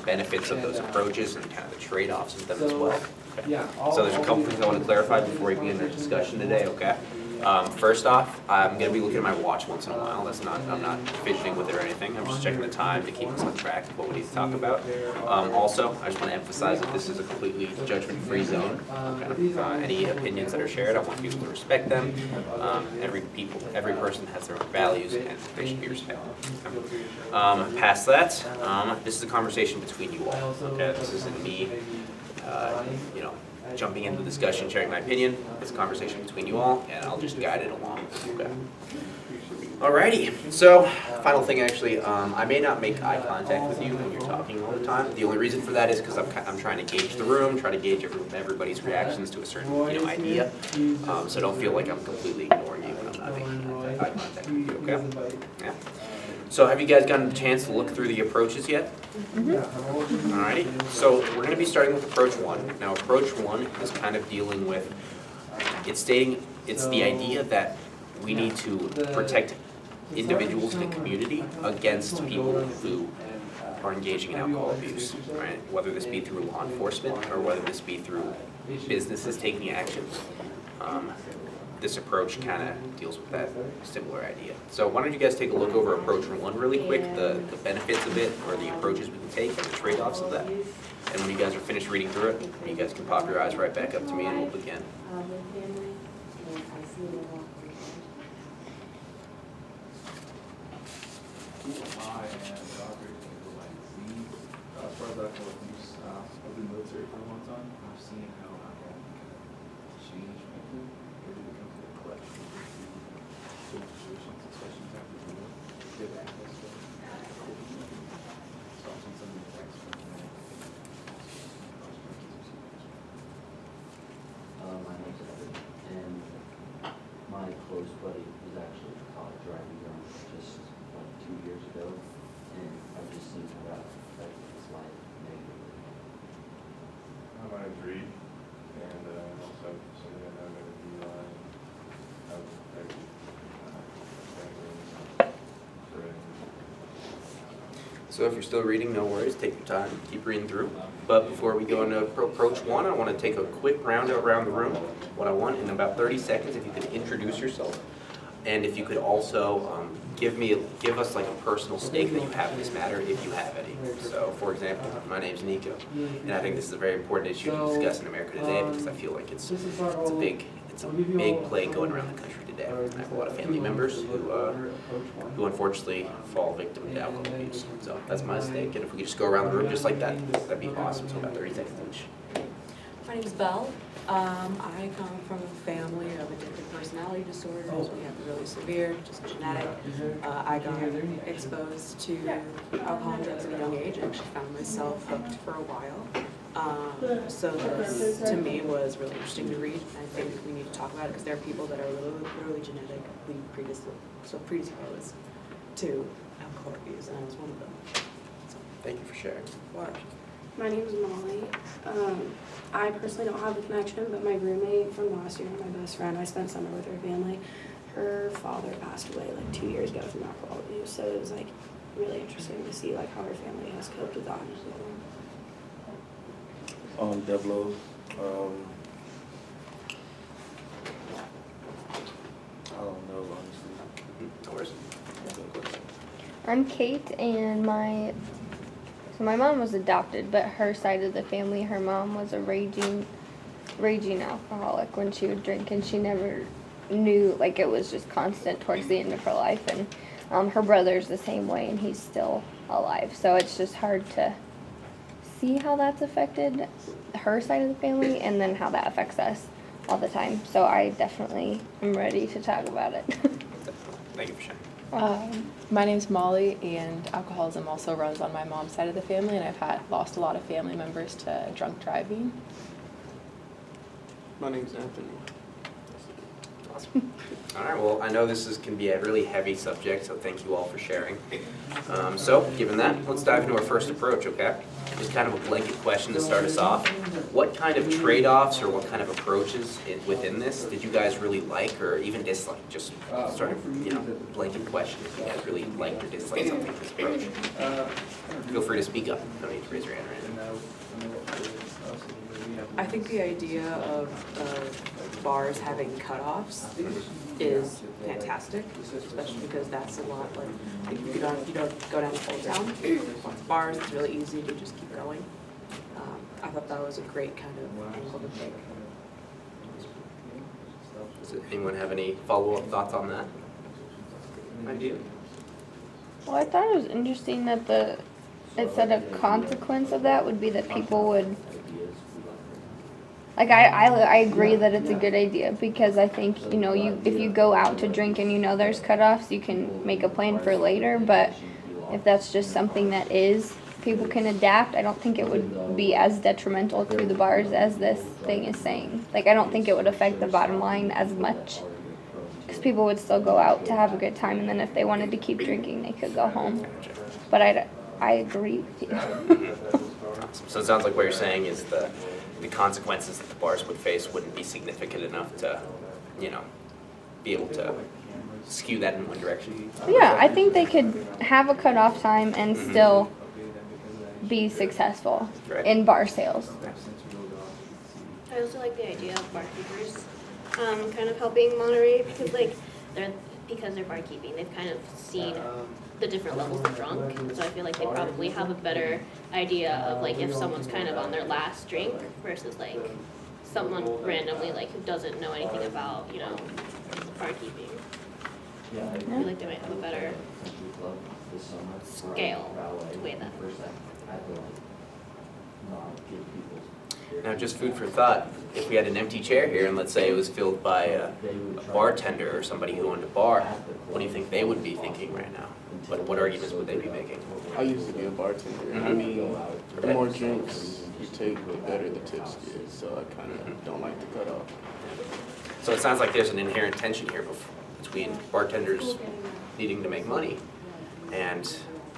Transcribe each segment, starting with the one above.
benefits of those approaches and kind of the trade-offs of them as well. Okay. So there's a couple things I want to clarify before we begin the discussion today, okay? First off, I'm going to be looking at my watch once in a while. I'm not fidgeting with it or anything. I'm just checking the time to keep us on track of what we need to talk about. Also, I just want to emphasize that this is a completely judgment-free zone. Okay? Any opinions that are shared, I want people to respect them. Every person has their own values, and they should be respected. Okay? Past that, this is a conversation between you all. Okay, this isn't me, jumping into the discussion, sharing my opinion. It's a conversation between you all, and I'll just guide it along. Okay. Alrighty. So, final thing actually, I may not make eye contact with you when you're talking all the time. The only reason for that is because I'm trying to gauge the room, try to gauge everybody's reactions to a certain idea. So don't feel like I'm completely ignoring you when I'm not making eye contact with you. Okay. Yeah. So have you guys gotten a chance to look through the approaches yet? Mm-hmm. Alrighty, so we're going to be starting with approach 1. Now approach 1 is kind of dealing with, it's the idea that we need to protect individuals in the community against people who are engaging in alcohol abuse, right? Whether this be through law enforcement or whether this be through businesses taking action. This approach kind of deals with that similar idea. So why don't you guys take a look over approach 1 really quick, the benefits of it, or the approaches we can take, and the trade-offs of that. And when you guys are finished reading through it, you guys can pop your eyes right back up to me and we'll begin. As far as I know, I've been military for a long time. I've seen how change people really when it comes to the collection of certain situations, especially after the war. Give access to so I've seen some of the effects from that. My name's Evan, and my close buddy was actually caught driving drunk just like 2 years ago, and I've just seen how that affected his life negatively. I agree, and also something that I'm going to be on. So if you're still reading, no worries, take your time, keep reading through. But before we go into approach 1, I want to take a quick round around the room. What I want in about 30 seconds, if you could introduce yourself, and if you could also give us like a personal stake that you have in this matter, if you have any. So, for example, my name's Nico, and I think this is a very important issue to discuss in America today because I feel like it's a big plague going around the country today. I have a lot of family members who unfortunately fall victim to alcohol abuse. So that's my stake, and if we could just go around the room just like that, that'd be awesome. So about 30 seconds each. My name's Belle. I come from a family of addictive personality disorders. We have really severe, just genetic. I got exposed to alcohol and drugs at a young age. I actually found myself hooked for a while. So this, to me, was really interesting to read. I think we need to talk about it because there are people that are literally genetically predisposed to alcohol abuse, and I was one of them. So, thank you for sharing. Water. My name is Molly. I personally don't have a connection, but my roommate from last year, my best friend, I spent summer with her family. Her father passed away like 2 years ago from alcohol abuse, so it was like really interesting to see like how her family has coped with that. Devlo. I don't know, honestly. No worries. I'm Kate, and my mom was adopted, but her side of the family, her mom was a raging alcoholic when she would drink, and she never knew, like, it was just constant towards the end of her life. And her brother's the same way, and he's still alive, so it's just hard to see how that's affected her side of the family and then how that affects us all the time. So I definitely am ready to talk about it. Thank you for sharing. My name's Molly, and alcoholism also runs on my mom's side of the family, and I've lost a lot of family members to drunk driving. My name's Anthony. Awesome. All right, well, I know can be a really heavy subject, so thank you all for sharing. So, given that, let's dive into our first approach, okay? Just kind of a blanket question to start us off. What kind of trade-offs or what kind of approaches within this did you guys really like or even dislike? Just sort of, blanket question. If you guys really liked or disliked something in this approach. Feel free to speak up. No need to raise your hand right now. I think the idea of bars having cutoffs is fantastic, especially because that's a lot like if you don't go down to Old Town, lots of bars, it's really easy to just keep going. I thought that was a great kind of angle to take. Does anyone have any follow-up thoughts on that idea? Well, I thought it was interesting that it said a consequence of that would be that people would, like, I agree that it's a good idea because I think, if you go out to drink and there's cutoffs, you can make a plan for later, but if that's just something that people can adapt, I don't think it would be as detrimental to the bars as this thing is saying. Like, I don't think it would affect the bottom line as much because people would still go out to have a good time, and then if they wanted to keep drinking, they could go home. But I agree with you. Awesome. So it sounds like what you're saying is the consequences that the bars would face wouldn't be significant enough to, be able to skew that in one direction. Yeah, I think they could have a cutoff time and still be successful in bar sales. I also like the idea of barkeepers kind of helping Monterey because they're barkeeping. They've kind of seen the different levels of drunk, so I feel like they probably have a better idea of like if someone's kind of on their last drink versus like someone randomly like who doesn't know anything about barkeeping. I feel like they might have a better scale to weigh that. Now, just food for thought, if we had an empty chair here and let's say it was filled by a bartender or somebody who owned a bar, what do you think they would be thinking right now? What arguments would they be making? I used to be a bartender. I mean, the more drinks you take, the better the tips get. So I kind of don't like to cut off. So it sounds like there's an inherent tension here between bartenders needing to make money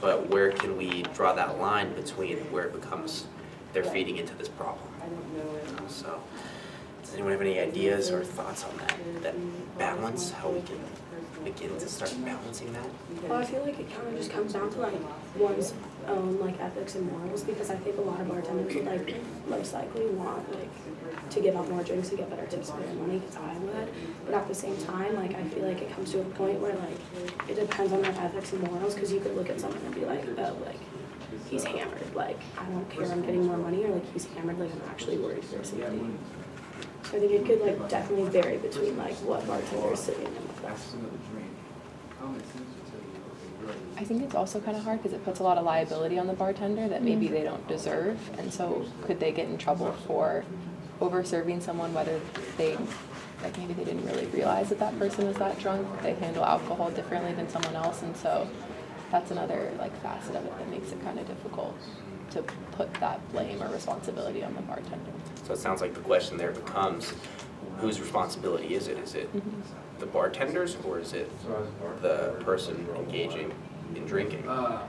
but where can we draw that line between where it becomes they're feeding into this problem? So does anyone have any ideas or thoughts on that balance, how we can begin to start balancing that? Well, I feel like it kind of just comes down to like one's own like ethics and morals, because I think a lot of bartenders would like most likely want like to give out more drinks to get better tips for their money, because I would. But at the same time, like I feel like it comes to a point where like it depends on their ethics and morals, because you could look at someone and be like, oh, like he's hammered, like I don't care, I'm getting more money, or like he's hammered, like I'm actually worried for his safety. So I think it could like definitely vary between like what bartender is sitting in with us. I think it's also kind of hard because it puts a lot of liability on the bartender that maybe they don't deserve, and so could they get in trouble for over serving someone, whether maybe they didn't really realize that person was that drunk, they handle alcohol differently than someone else, and so that's another facet of it that makes it kind of difficult to put that blame or responsibility on the bartender. So it sounds like the question there becomes, whose responsibility is it? Is it the bartenders, or is it the person engaging in drinking?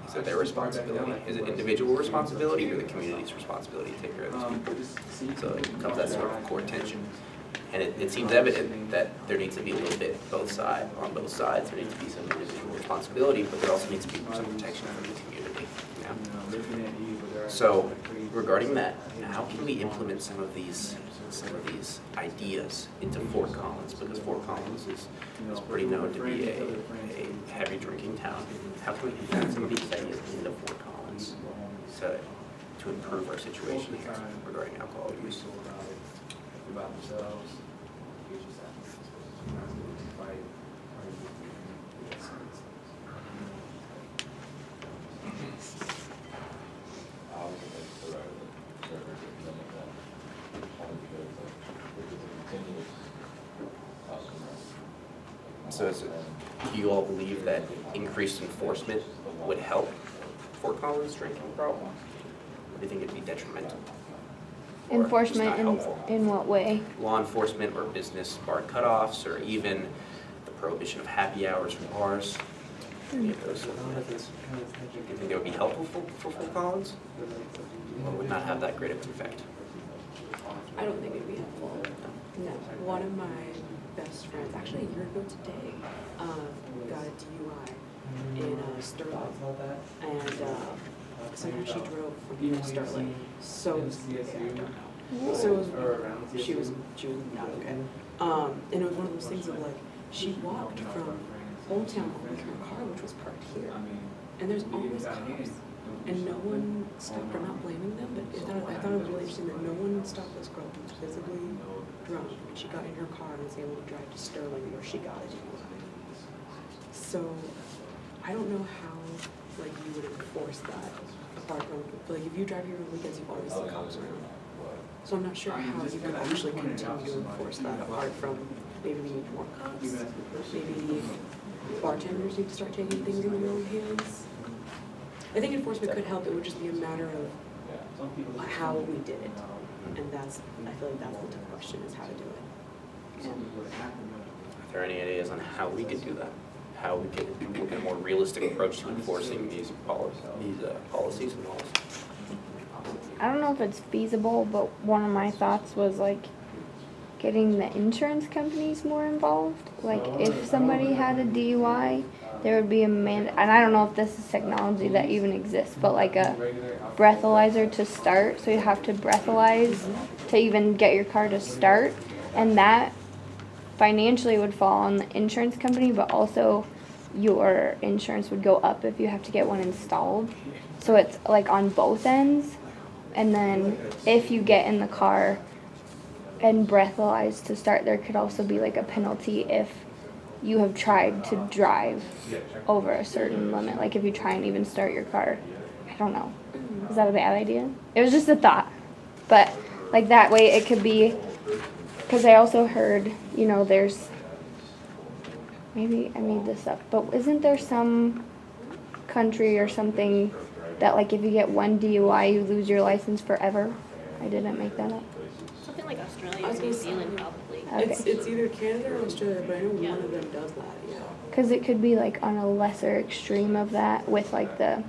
Is it their responsibility? Is it individual responsibility or the community's responsibility to take care of those people? So it becomes that sort of core tension. And it seems evident that there needs to be a little bit on both sides. There needs to be some individual responsibility, but there also needs to be some protection from the community. So regarding that, how can we implement some of these ideas into Fort Collins? Because Fort Collins is pretty known to be a heavy drinking town. How can we implement some of these ideas into Fort Collins to improve our situation here regarding alcohol use? About themselves. So do you all believe that increased enforcement would help Fort Collins drinking problem? Or do you think it'd be detrimental? or just Enforcement not helpful. in what way? Law enforcement or business bar cutoffs, or even the prohibition of happy hours from bars. Any of those sort of methods. Do you think they would be helpful for Fort Collins? Or would not have that great of an effect? I don't think it'd be helpful. No. One of my best friends, actually a year ago today, got a DUI in Sterling. And somehow she drove from here to Sterling. So, yeah, I don't know. So it was, she was not okay. And it was one of those things of like, she walked from Old Town over to her car, which was parked here. And there's always cars. And no one stopped her, not blaming them, but I thought it was really interesting that no one stopped this girl who was physically drunk. And she got in her car and was able to drive to Sterling where she got a DUI. So I don't know how like you would enforce that apart from, like if you drive here on weekends, you always see cops around. So I'm not sure how you could actually continue to enforce that apart from maybe we need more cops, maybe bartenders need to start taking things in their own hands. I think enforcement could help, it would just be a matter of how we did it. And that's, I feel like that's the tough question, is how to do it. Are there any ideas on how we could do that? How we could take a more realistic approach to enforcing these policies and laws? I don't know if it's feasible, but one of my thoughts was like getting the insurance companies more involved. Like if somebody had a DUI, there would be and I don't know if this is technology that even exists, but like a breathalyzer to start. So you have to breathalyze to even get your car to start. And that financially would fall on the insurance company, but also your insurance would go up if you have to get one installed. So it's like on both ends. And then if you get in the car and breathalyze to start, there could also be like a penalty if you have tried to drive over a certain limit. Like if you try and even start your car. I don't know. Is that a bad idea? It was just a thought. But like that way it could be, because I also heard, you know, there's, maybe I made this up, but isn't there some country or something that like if you get one DUI you lose your license forever? I didn't make that up. Something like Australia I or was New gonna say, Zealand probably. Okay. It's either Canada or Australia, but I know one of them does that, yeah. Because it could be like on a lesser extreme of that with like the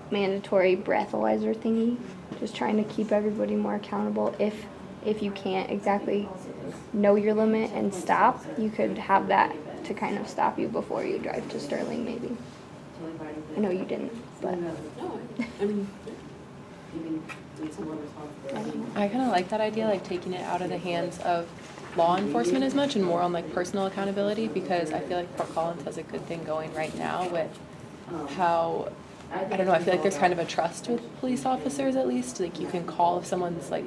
mandatory breathalyzer thingy. Just trying to keep everybody more accountable. If you can't exactly know your limit and stop, you could have that to kind of stop you before you drive to Sterling maybe. I know you didn't, but No, I mean, I don't know. I kind of like that idea, like taking it out of the hands of law enforcement as much and more on like personal accountability, because I feel like Fort Collins has a good thing going right now with how, I don't know, I feel like there's kind of a trust with police officers at least. Like you can call if someone's like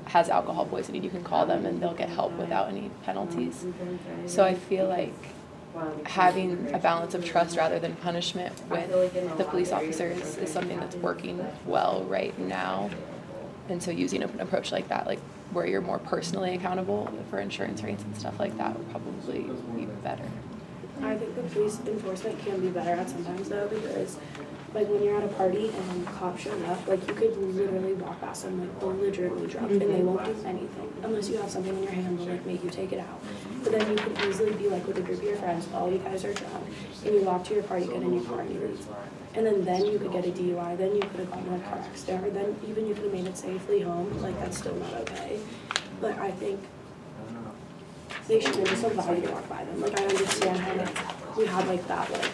has alcohol poisoning, you can call them and they'll get help without any penalties. So I feel like having a balance of trust rather than punishment with the police officers is something that's working well right now. And so using an approach like that, like where you're more personally accountable for insurance rates and stuff like that, would probably be better. I think the police enforcement can be better at sometimes though, because like when you're at a party and cops show up, like you could literally walk past them like belligerently drunk and they won't do anything unless you have something in your hand to like make you take it out. But then you could easily be like with a group of your friends, all you guys are drunk, and you walk to your car, you get in your car and you leave. And then you could get a DUI, then you could have gotten in a car accident, or then even you could have made it safely home, like that's still not okay. But I think they shouldn't just allow you to walk by them. Like I understand how we have like that like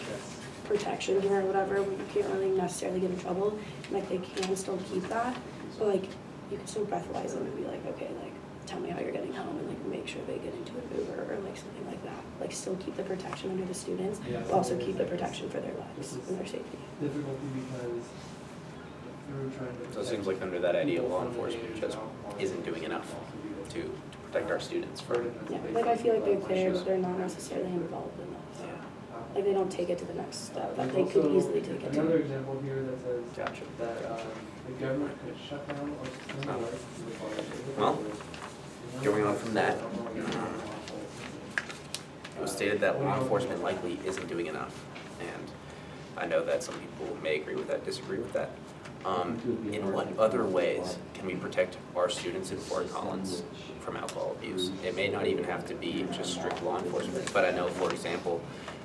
protection here or whatever, where you can't really necessarily get in trouble. Like they can still keep that, but like you can still breathalyze them and be like, okay, like tell me how you're getting home, and like make sure they get into an Uber or like something like that. Like still keep the protection under the students, but also keep the protection for their lives and their safety. So it seems like under that idea, law enforcement just isn't doing enough to protect our students from. Yeah, like I feel like they're there, but they're not necessarily involved enough. Like they don't take it to the next step that they could easily take it Another to. example here that says Gotcha. that the government could shut down or suspend the license of the Well, going on from that, it was stated that law enforcement likely isn't doing enough. And I know that some people may agree with that, disagree with that. In what other ways can we protect our students in Fort Collins from alcohol abuse? It may not even have to be just strict law enforcement, but I know, for example,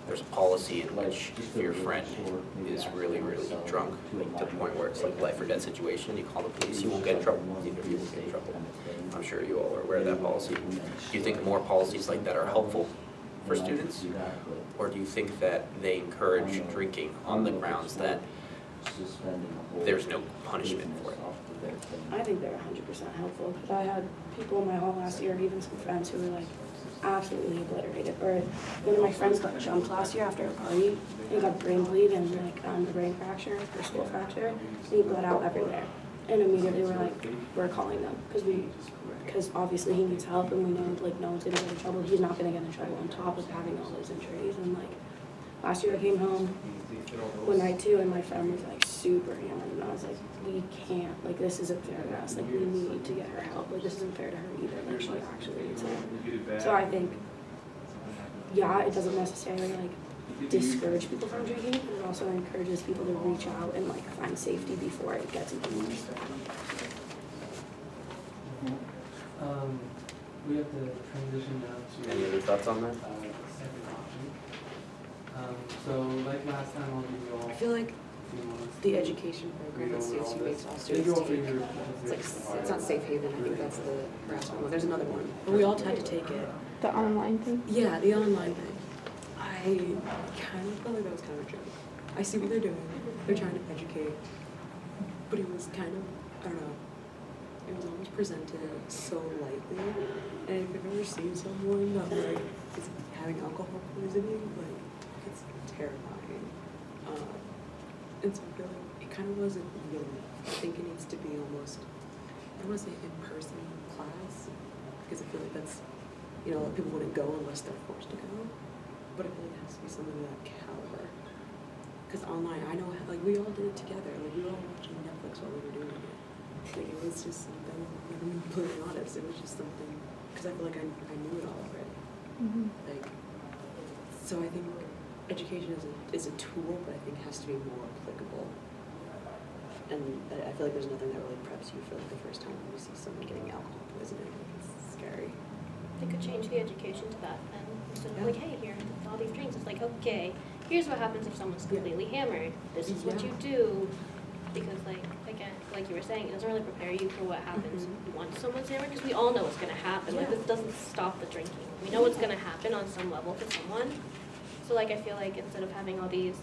there's a policy in which if your friend is really, really drunk, like to the point where it's like a life or death situation, you call the police, you won't get in trouble, neither of you will get in trouble. I'm sure you all are aware of that policy. Do you think more policies like that are helpful for students? Or do you think that they encourage drinking on the grounds that there's no punishment for it? I think they're 100% helpful, because I had people in my hall last year, even some friends who were like absolutely obliterated. Or one of my friends got jumped last year after a party, and he got brain bleed and like a brain fracture or skull fracture, and he bled out everywhere. And immediately we're calling them, because obviously he needs help, and we know like no one's gonna get in trouble. He's not gonna get in trouble on top of having all those injuries. And like last year I came home one night too, and my friend was like super hammered, and I was like, we can't, like this isn't fair to us, like we need to get her help, like this isn't fair to her either, like she actually needs help. So I think, yeah, it doesn't necessarily like discourage people from drinking, but it also encourages people to reach out and like find safety before it gets even worse. We have to transition now to. Any other thoughts on that? Second option. So like last time, I'll give you all. I feel like the education program that CSU makes all students take, it's not Safe Haven, I think that's the last one. There's another one, but we all had to take it. The online thing? Yeah, the online thing. I kind of felt like that was kind of a joke. I see what they're doing. They're trying to educate, but it was kind of, I don't know, it was almost presented so lightly. And if you've ever seen someone that like is having alcohol poisoning, like it's terrifying. And so I feel like it kind of wasn't really. I think it needs to be almost, I don't want to say in-person class, because I feel like that's, you know, people wouldn't go unless they're forced to go. But I feel like it has to be something of that caliber. Because online, I know, like, we all did it together. Like, we were all watching Netflix while we were doing it. Like, it was just something, like, I'm completely honest, it was just something, because I feel like I knew it all already. Mm-hmm. Like, so I think education is a tool, but I think it has to be more applicable. And I feel like there's nothing that really preps you for like the first time when you see someone getting alcohol poisoning. It's scary. They could change the education to that then. Instead of Yeah. like, hey, here are all these drinks. It's like, okay, here's what happens if someone's completely hammered. This is what you do. Because like, again, like you were saying, it doesn't really prepare you for what happens once someone's hammered, because we all know what's going to happen. Like, this doesn't stop the drinking. We know what's going to happen on some level to someone. So like, I feel like instead of having all these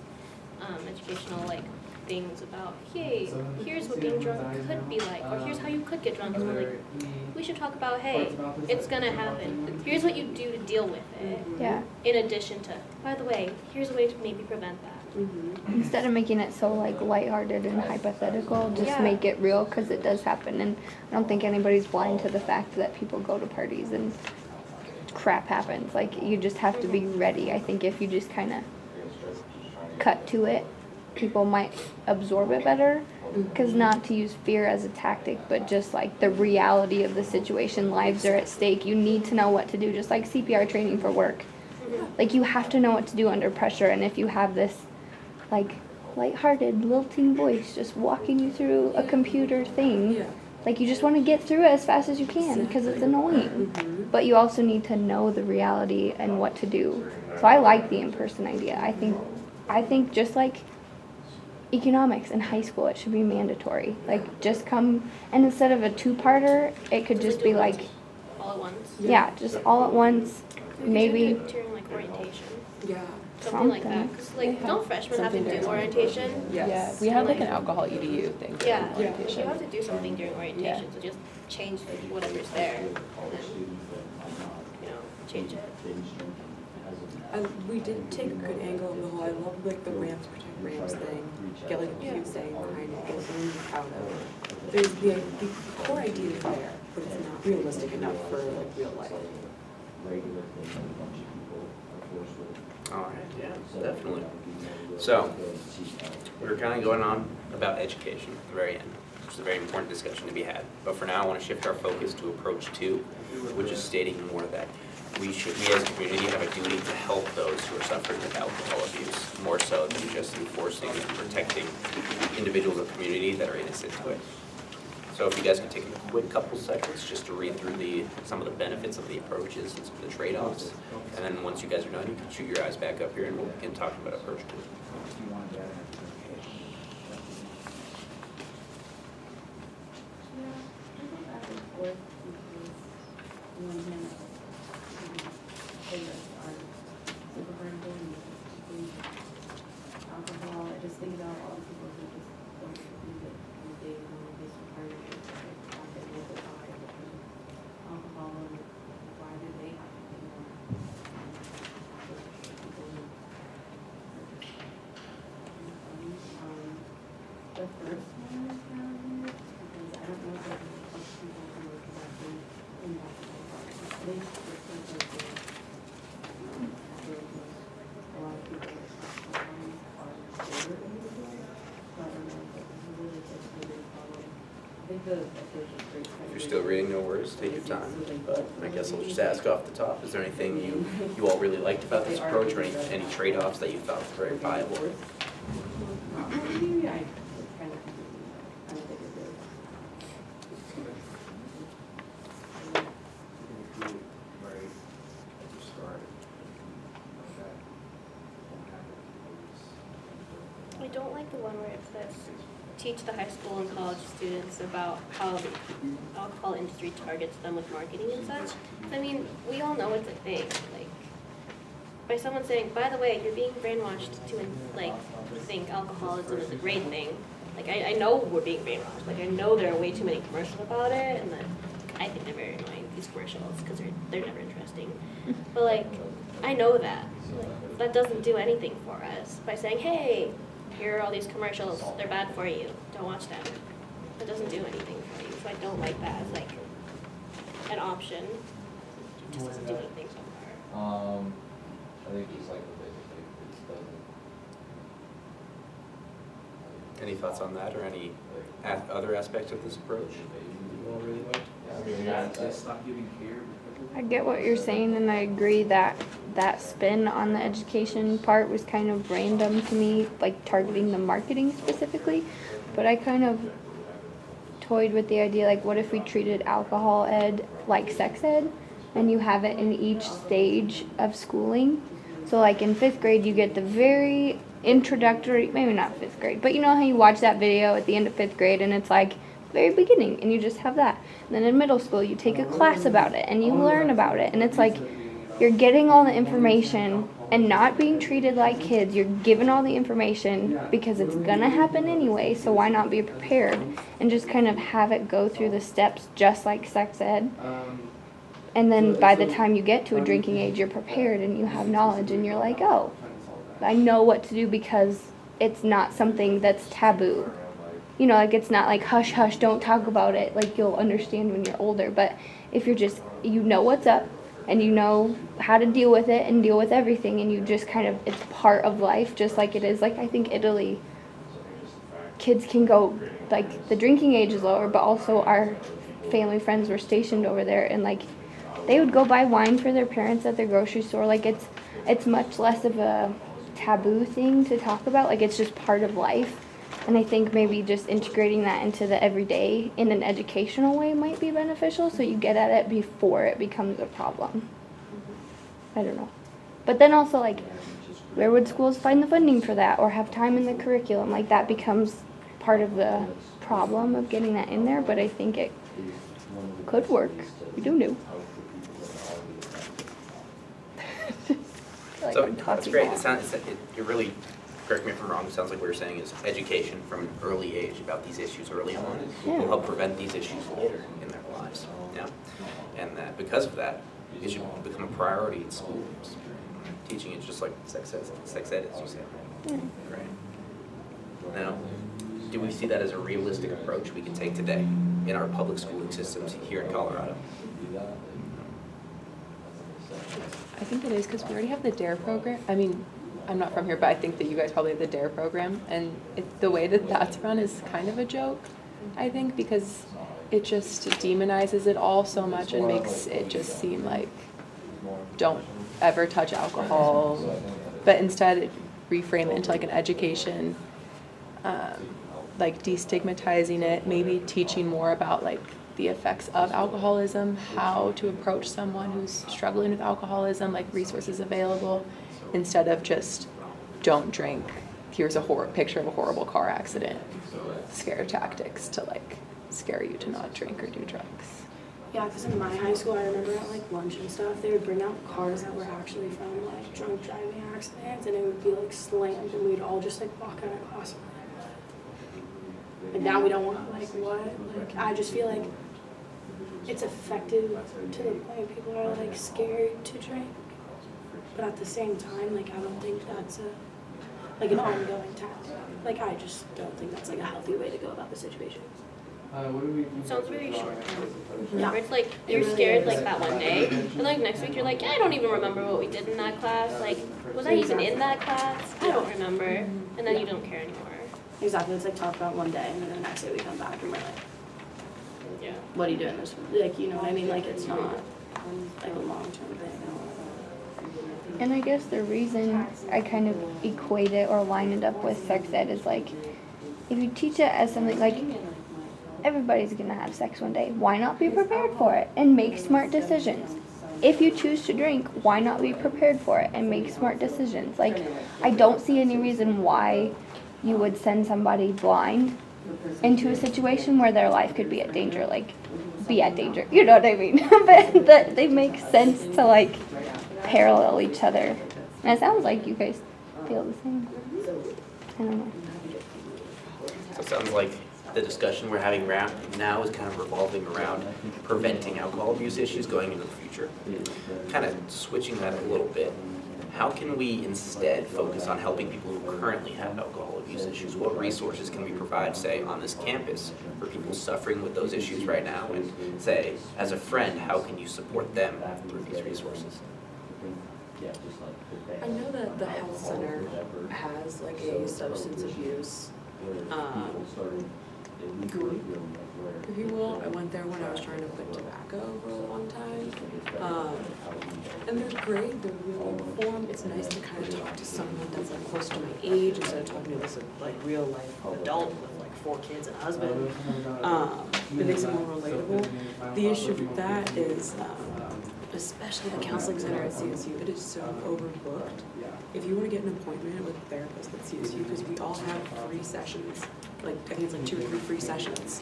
educational like things about, hey, here's what being drunk could be like, or here's how you could get drunk, like, we should talk about, hey, it's gonna happen. Here's what you do to deal with it. Yeah. In addition to, by the way, here's a way to maybe prevent that. Instead of making it so like lighthearted and hypothetical, just Yeah. make it real, because it does happen. And I don't think anybody's blind to the fact that people go to parties and crap happens. Like, you just have to be ready. I think if you just kind of cut to it, people might absorb it better. Because not to use fear as a tactic, but just like the reality of the situation, lives are at stake. You need to know what to do, just like CPR training for work. Like, you have to know what to do under pressure. And if you have this like lighthearted, lilting voice just walking you through a computer thing, Yeah. like, you just want to get through it as fast as you can, because it's annoying. But you also need to know the reality and what to do. So I like the in-person idea. I think just like economics in high school, it should be mandatory. Like, just come, and instead of a two-parter, it could just be like, All at once. yeah, just all at once, We could maybe do it during like orientation. Yeah. Something like that. Something. Because like, Yeah. don't freshmen have to Something do during orientation? Yes. Yeah, we had like an alcohol EDU thing during Yeah, you orientation. have to do something during orientation, so just change whatever's there, and then, you know, change it. We did take a good angle of the whole, I love like the ramps, protect ramps thing, get like a few saying behind it, get something out of it. There's the core idea is there, but it's not realistic enough for like real life. All right, yeah, definitely. So, we were kind of going on about education at the very end, which is a very important discussion to be had. But for now, I want to shift our focus to approach 2, which is stating more that we as a community have a duty to help those who are suffering with alcohol abuse, more so than just enforcing and protecting individuals of community that are innocent to it. So if you guys could take a quick couple seconds just to read through some of the benefits of the approaches and some of the trade-offs. And then once you guys are done, you can shoot your eyes back up here and we'll begin talking about approach two. Alcohol, I just think about all the people who just don't use it, and they just require it, like, they will die because of alcohol, and why do they have to pay more? The first one is down here, because I don't know if there's a bunch of people who are directly impacted by alcohol. I think it's just like a lot of people are older individuals, so I don't know if it's a really big problem. I think the approach is great. If you're still reading, no worries, take your time. But I guess I'll just ask off the top, is there anything you all really liked about this approach, or any trade-offs that you thought were very viable? Maybe I kind of confusing, but I don't think it is. I don't like the one where it says, teach the high school and college students about how the alcohol industry targets them with marketing and such. I mean, we all know it's a thing, like, by someone saying, by the way, you're being brainwashed to, like, think alcoholism is a great thing. Like, I know we're being brainwashed, like, I know there are way too many commercials about it, and that I think they're very annoying, these commercials, because they're never interesting. But, like, I know that. Like, that doesn't do anything for us. By saying, hey, here are all these commercials, they're bad for you, don't watch them. That doesn't do anything for you, so I don't like that as, like, an option. It just doesn't do anything so far. I think just like the basic thing, it doesn't. Any thoughts on that, or any other aspects of this approach you all really liked? Stop giving care. I get what you're saying, and I agree that that spin on the education part was kind of random to me, like targeting the marketing specifically. But I kind of toyed with the idea, like, what if we treated alcohol ed like sex ed, and you have it in each stage of schooling? So, like, in 5th grade, you get the very introductory, maybe not 5th grade, but you know how you watch that video at the end of 5th grade, and it's like very beginning, and you just have that. And then in middle school, you take a class about it, and you learn about it, and it's like you're getting all the information and not being treated like kids. You're given all the information because it's gonna happen anyway, so why not be prepared and just kind of have it go through the steps just like sex ed. And then by the time you get to a drinking age, you're prepared and you have knowledge, and you're like, oh, I know what to do because it's not something that's taboo. You know, like, it's not like, hush, hush, don't talk about it. Like, you'll understand when you're older. But if you're just, you know what's up, and you know how to deal with it and deal with everything, and you just kind of, it's part of life, just like it is. Like, I think Italy, kids can go, like, the drinking age is lower, but also our family friends were stationed over there, and, like, they would go buy wine for their parents at the grocery store. Like, it's much less of a taboo thing to talk about. Like, it's just part of life. And I think maybe just integrating that into the everyday in an educational way might be beneficial, so you get at it before it becomes a problem. I don't know. But then also, like, where would schools find the funding for that, or have time in the curriculum? Like, that becomes part of the problem of getting that in there, but I think it could work. We do know. So that's great. It really, correct me if I'm wrong, it sounds like what you're saying is education from an early age about these issues early on will help prevent these issues later in their lives. Yeah, and that because of that, it should become a priority in schools. Teaching it just like sex ed, as you said. Right. Now, do we see that as a realistic approach we can take today in our public schooling systems here in Colorado? I think it is, because we already have the DARE program. I mean, I'm not from here, but I think that you guys probably have the DARE program, and the way that that's run is kind of a joke, I think, because it just demonizes it all so much and makes it just seem like don't ever touch alcohol, but instead reframe it into like an education, like destigmatizing it, maybe teaching more about like the effects of alcoholism, how to approach someone who's struggling with alcoholism, like resources available, instead of just don't drink, here's a picture of a horrible car accident, scare tactics to like scare you to not drink or do drugs. Yeah, because in my high school, I remember at like lunch and stuff, they would bring out cars that were actually from like drunk driving accidents, and it would be like slammed, and we'd all just like walk out of class. And now we don't want like what? Like I just feel like it's effective to the point people are like scared to drink, but at the same time, like I don't think that's like an ongoing tactic. Like I just don't think that's like a healthy way to go about the situation. Sounds very short term. Yeah. Where it's like you're scared like that one day, and like next week you're like, I don't even remember what we did in that class. Like, was I even in that class? I don't remember. And then you don't care anymore. Exactly. It's like talk about one day, and then the next day we come back and we're like, Yeah. what are you doing this? Like, you know what I mean? Like it's not like a long-term thing. And I guess the reason I kind of equate it or line it up with sex ed is like, if you teach it as something like, everybody's gonna have sex one day, why not be prepared for it and make smart decisions? If you choose to drink, why not be prepared for it and make smart decisions? Like, I don't see any reason why you would send somebody blind into a situation where their life could be at danger, like, be at danger, you know what I mean? But that they make sense to, like, parallel each other. And it sounds like you guys feel the same. I don't know. So it sounds like the discussion we're having now is kind of revolving around preventing alcohol abuse issues going into the future. Kind of switching that a little bit, how can we instead focus on helping people who currently have alcohol abuse issues? What resources can we provide, say, on this campus for people suffering with those issues right now? And say, as a friend, how can you support them through these resources? I know that the health center has like a substance abuse group, if you will. I went there when I was trying to quit tobacco for a long time. And they're great, they're really informed. It's nice to kind of talk to someone that's like close to my age instead of talking to this like real life adult with like 4 kids and a husband. It makes it more relatable. The issue with that is, especially the counseling center at CSU, it is so overbooked. If you want to get an appointment with a therapist at CSU, because we all have free sessions, like I think it's like 2 or 3 free sessions,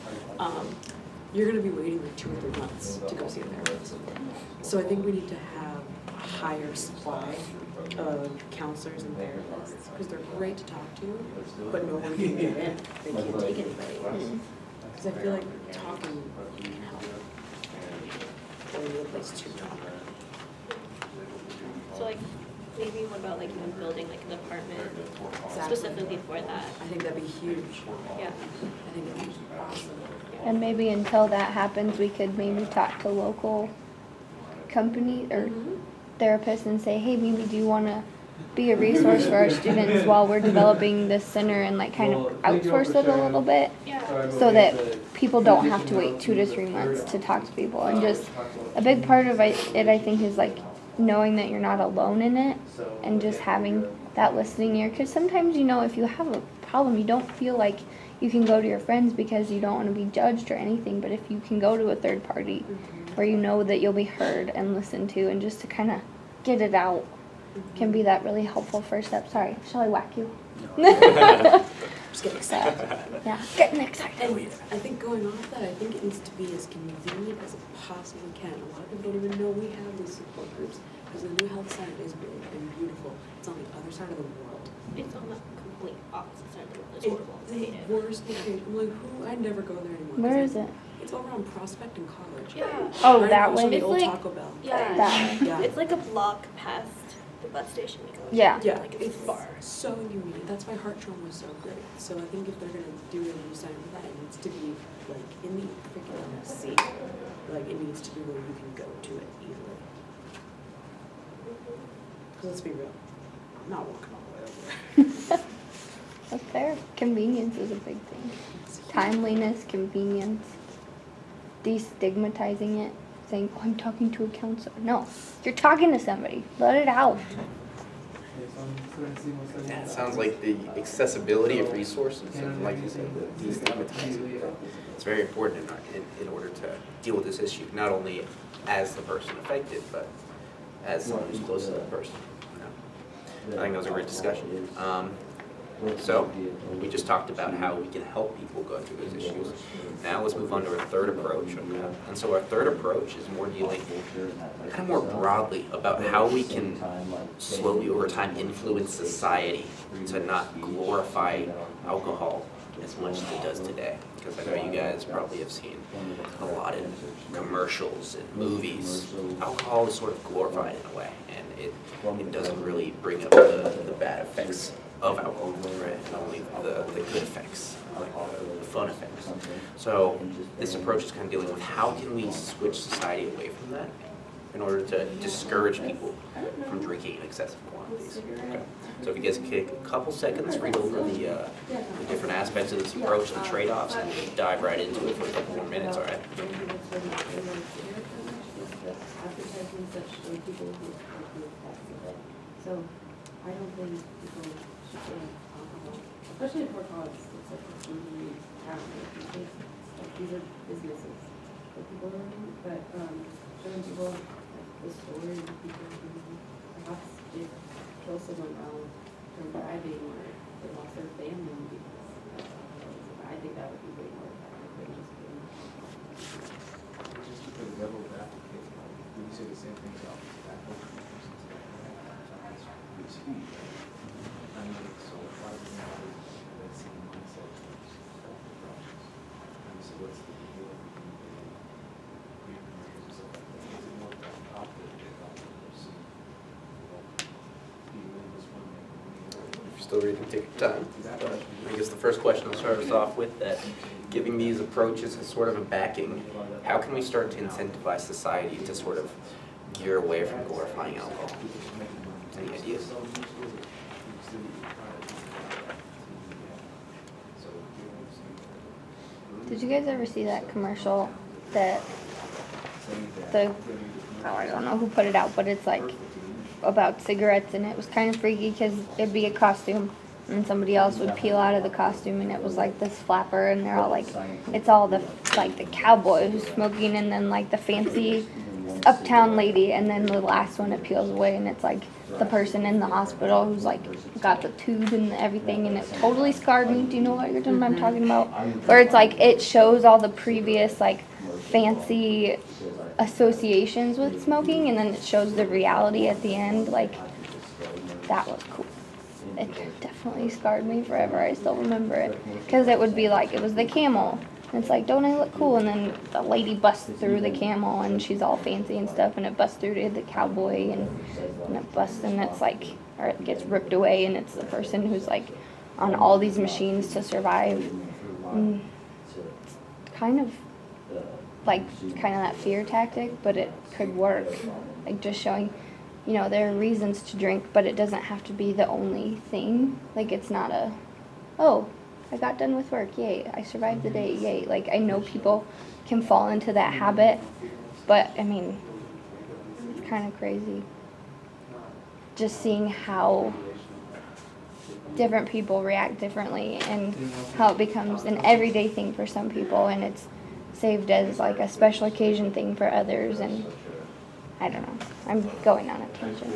you're going to be waiting like 2 or 3 months to go see a therapist. So I think we need to have a higher supply of counselors and therapists, because they're great to talk to, but no one can get in. They can't take anybody. Because I feel like talking can help. Or a real place to talk. So like maybe what about like even building like a department Exactly. specifically for that? I think that'd be huge. Yeah. I think that'd be awesome. And maybe until that happens, we could maybe talk to local companies or therapists and say, hey, maybe do you want to be a resource for our students while we're developing this center, and like kind of outsource it a little bit so that people don't have to wait 2 to 3 months to talk to people. And just a big part of it, I think, is like knowing that you're not alone in it and just having that listening ear. Because sometimes, you know, if you have a problem, you don't feel like you can go to your friends because you don't want to be judged or anything. But if you can go to a third party where you know that you'll be heard and listened to, and just to kind of get it out, can be that really helpful first step. Sorry, shall I whack you? Just getting excited. Yeah, getting excited. And I think going off that, I think it needs to be as convenient as it possibly can. A lot of people don't even know we have these support groups, because the new health center is big and beautiful. It's on the other side of the world. It's on the complete opposite side of the world. It's horrible. I hate It's it. the worst location. I'm like, who? I never go there anymore. Where is it? It's over on Prospect and College. Yeah. Oh, Right that across from way? the old It's like- Taco Bell. Yeah. That way. Yeah. It's like a block past the bus station we go to. Yeah. Yeah, Like it's far. so unique. That's why Hartron was so great. So I think if they're gonna do a new center for that, it needs to be like in the freaking city. Like it needs to be where you can go to it easily. Cause let's be real, I'm not walking all the way over there. That's fair. Convenience is a big thing. Timeliness, convenience, destigmatizing it. saying, oh, I'm talking to a counselor. No, you're talking to somebody. Let it out. Yeah, it sounds like the accessibility of resources and, like you said, the destigmatizing. It's very important in order to deal with this issue, not only as the person affected, but as someone who's close to that person. I think that was a great discussion. So, we just talked about how we can help people go through those issues. Now let's move on to our third approach. Okay? And so our third approach is more dealing kind of more broadly about how we can slowly over time influence society to not glorify alcohol as much as it does today. Because I know you guys probably have seen a lot in commercials and movies. Alcohol is sort of glorified in a way, and it doesn't really bring up the bad effects of alcohol, right? Only the good effects, like the fun effects. So this approach is kind of dealing with how can we switch society away from that in order to discourage people from drinking in excessive quantities. Okay. So if you guys take a couple seconds, read over the different aspects of this approach and the trade-offs, and we'll just dive right into it for a couple more minutes, all right? Advertising such like people who effects of it. So I don't think people should drink alcohol, especially in Fort Collins. It's like a food town. Like these are businesses that people are in, but showing people like the story of people who perhaps did kill someone while they're driving or they lost their family because of alcoholism. I think that would be way more effective than just being Just to play the devil's advocate, would you say the same thing about alcohol? It's huge. I mean, so why doesn't that same mindset stop the problems? And so what's the deal with the stuff like that? Is it more about the person? If you're still reading, take your time. I guess the first question I'll start us off with, that giving these approaches as sort of a backing, how can we start to incentivize society to sort of gear away from glorifying alcohol? Any ideas? Did you guys ever see that commercial that I don't know who put it out, but it's like about cigarettes, and it was kind of freaky because it'd be a costume and somebody else would peel out of the costume, and it was like this flapper, and they're all like, it's all the like the cowboy who's smoking, and then like the fancy uptown lady, and then the last one it peels away, and it's like the person in the hospital who's like got the tube and everything, and it totally scarred me. Do you know what I'm talking about? Where it's like it shows all the previous like fancy associations with smoking, and then it shows the reality at the end. Like, that was cool. It definitely scarred me forever. I still remember it because it would be like, it was the camel, and it's like, don't I look cool? And then the lady busts through the camel, and she's all fancy and stuff, and it busts through to the cowboy, and it busts, and it's like, or it gets ripped away, and it's the person who's like on all these machines to survive. And it's kind of that fear tactic, but it could work. Like, just showing, you know, there are reasons to drink, but it doesn't have to be the only thing. Like, it's not a, oh, I got done with work, yay, I survived the day, yay. Like, I know people can fall into that habit, but I mean, it's kind of crazy just seeing how different people react differently, and how it becomes an everyday thing for some people, and it's saved as like a special occasion thing for others. And I don't know, I'm going on a tangent.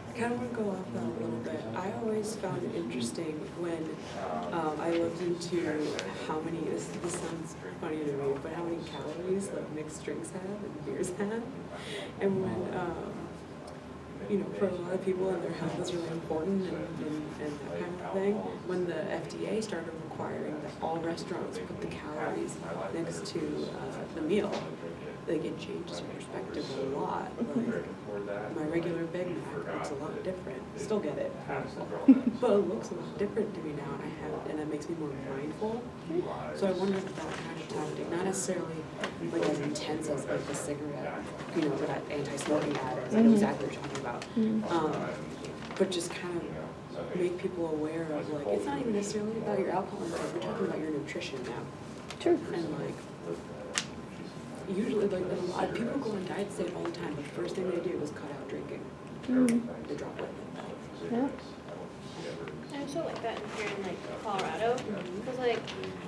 I kind of want to go off that a little bit. I always found it interesting when I looked into how many, this sounds funny to me, but how many calories like mixed drinks have and beers have. And when, you know, for a lot of people, and their health is really important and that kind of thing, when the FDA started requiring that all restaurants put the calories next to the meal, like, it changes your perspective a lot. Like, my regular Big Mac looks a lot different. Still get it, but it looks a lot different to me now, and it makes me more mindful. So I wonder if that kind of tactic, not necessarily like as intense as like the cigarette, you know, that anti-smoking ad is. I know exactly what you're talking about. But just kind of make people aware of, like, it's not even necessarily about your alcohol intake, we're talking about your nutrition now. True. And like, usually, like, a lot of people go on diet state all the time, but the first thing they do is cut out drinking. They drop weight like that. Yeah. I also like that here in like Colorado, because like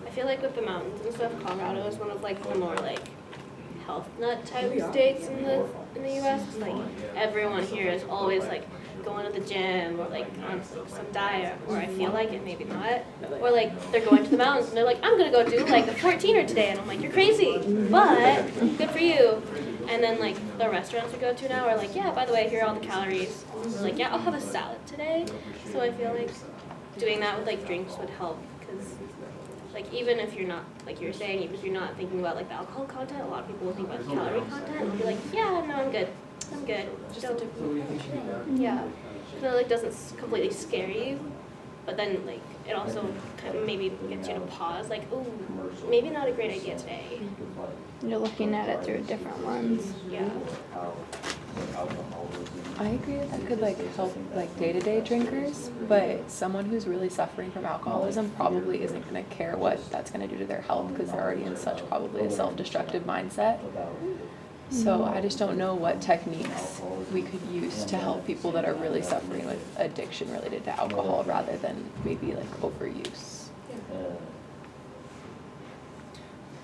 I feel like with the mountains and stuff, Colorado is one of like the more like health nut type states in the U.S. 'Cause, like everyone here is always like going to the gym or like on some diet, or I feel like it, maybe not, or like they're going to the mountains and they're like, I'm gonna go do like a 14er today, and I'm like, you're crazy, but good for you. And then like the restaurants we go to now are like, yeah, by the way, here are all the calories. I'm like, yeah, I'll have a salad today. So I feel like doing that with like drinks would help, because like even if you're not, like you were saying, even if you're not thinking about like the alcohol content, a lot of people will think about the calorie content and be like, yeah, no, I'm good. Just a different way of thinking. Yeah, so it like doesn't completely scare you, but then like it also kind of maybe gets you to pause, like, ooh, maybe not a great idea today. You're looking at it through a different lens. Yeah. I agree that could like help like day-to-day drinkers, but someone who's really suffering from alcoholism probably isn't going to care what that's going to do to their health, because they're already in such probably a self-destructive mindset. So I just don't know what techniques we could use to help people that are really suffering with addiction related to alcohol, rather than maybe like overuse.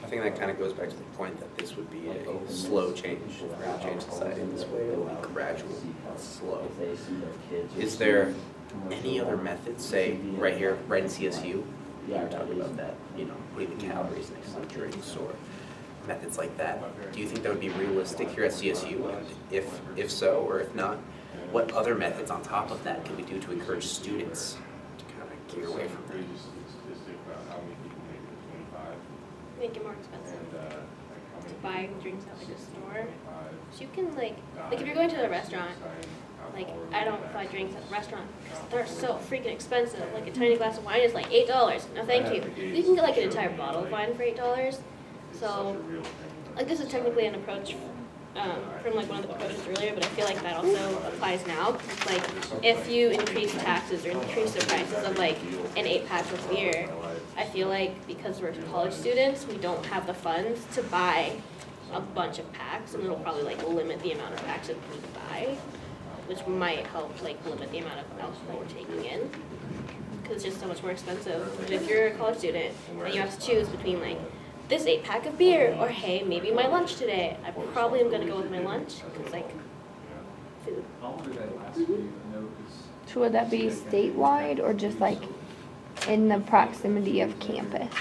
I think that kind of goes back to the point that this would be a slow change. If we're going to change society in this way, it will be gradual, slow. Is there any other methods, say, right here, right in CSU, you were talking about that, you know, putting the calories next to the drinks, or methods like that. Do you think that would be realistic here at CSU? And if so, or if not, what other methods on top of that can we do to encourage students to kind of gear away from that? Make it more expensive to buy drinks at like a store. So you can like if you're going to a restaurant, like I don't buy drinks at the restaurant because they're so freaking expensive. Like a tiny glass of wine is like $8. No, thank you. You can get like an entire bottle of wine for $8. So like this is technically an approach from like one of the approaches earlier, but I feel like that also applies now. Like if you increase taxes or increase the prices of like an 8-pack of beer, I feel like because we're college students, we don't have the funds to buy a bunch of packs, and it'll probably like limit the amount of packs that we buy, which might help like limit the amount of alcohol we're taking in, because it's just so much more expensive. But if you're a college student and you have to choose between like this 8-pack of beer or hey, maybe my lunch today, I probably am gonna go with my lunch because like food. So would that be statewide or just like in the proximity of campus?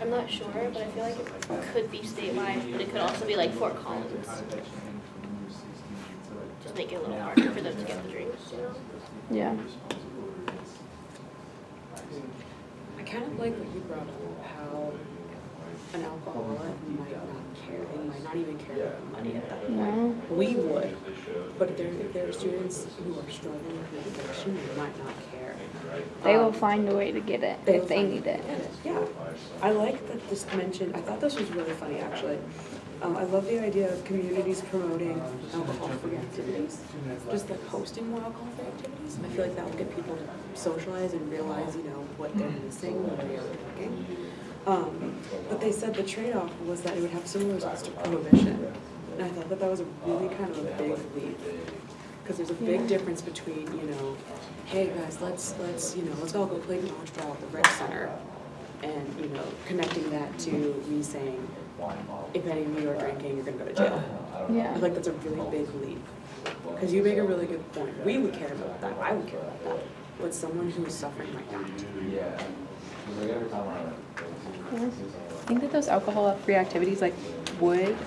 I'm not sure, but I feel like it could be statewide, but it could also be like Fort Collins. Just make it a little harder for them to get the drinks, you know? Yeah. I kind of like what you brought up, how an alcoholic might not care, they might not even care about the money at that point. No. We would, but if there are students who are struggling with addiction, they might not care. They will find a way to get it if they need it. Yeah, I like that this mentioned, I thought this was really funny actually. I love the idea of communities promoting alcohol-free activities, just like hosting more alcohol-free activities. I feel like that will get people to socialize and realize, you know, what they're missing when they are drinking. But they said the trade-off was that it would have similar results to prohibition. And I thought that that was a really kind of a big leap. Because there's a big difference between, you know, hey guys, let's all go play dodgeball at the rec center. And, you know, connecting that to me saying, if any of you are drinking, you're gonna go to jail. Yeah. I feel like that's a really big leap. Because you make a really good point. We would care about that. I would care about that. But someone who is suffering might not. I think that those alcohol-free activities like would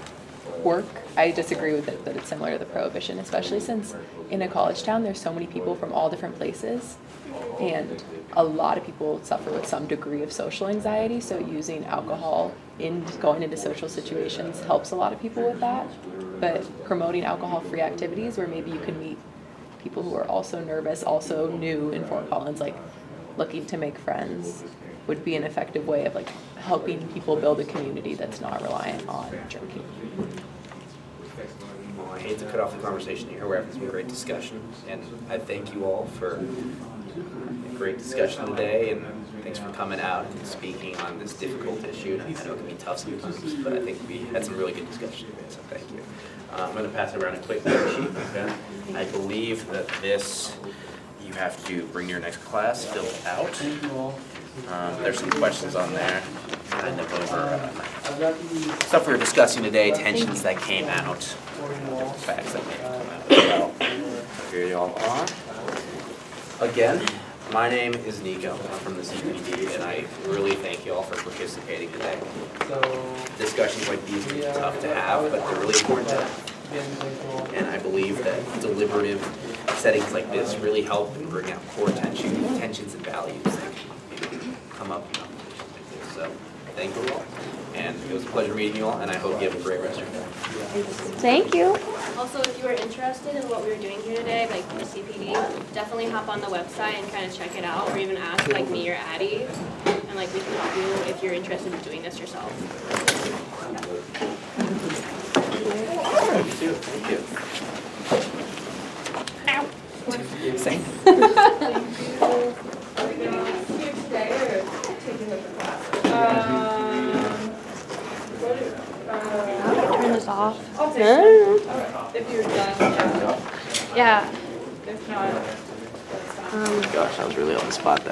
work. I disagree with it that it's similar to the prohibition, especially since in a college town there's so many people from all different places, and a lot of people suffer with some degree of social anxiety, so using alcohol in going into social situations helps a lot of people with that. But promoting alcohol-free activities where maybe you can meet people who are also nervous, also new in Fort Collins, like looking to make friends, would be an effective way of like helping people build a community that's not reliant on drinking. My hate to cut off the conversation here. We're having some great discussion, and I thank you all for a great discussion today, and thanks for coming out and speaking on this difficult issue. And I know it can be tough sometimes, but I think we had some really good discussion today, so thank you. I'm going to pass around a quick note sheet. Okay? I believe that this, you have to bring your next class filled out. There's some questions on there, kind of over stuff we were discussing today, tensions that came out, facts that may have come out as well. So here y'all are. Again, my name is Nico. I'm from the CPD, and I really thank you all for participating today. Discussions like these are tough to have, but they're really important to have. And I believe that deliberative settings like this really help and bring out core tensions and values that can come up in conversations like this. So thank you all, and it was a pleasure meeting you all, and I hope you have a great rest of your day. Thank you. Also, if you are interested in what we were doing here today, like the CPD, definitely hop on the website and kind of check it out, or even ask like me or Addie, and like we can help you if you're interested in doing this yourself. You too. Thank you. Same. Turn this off. If you're done, Yeah. if not, Gosh, I was really on the spot there.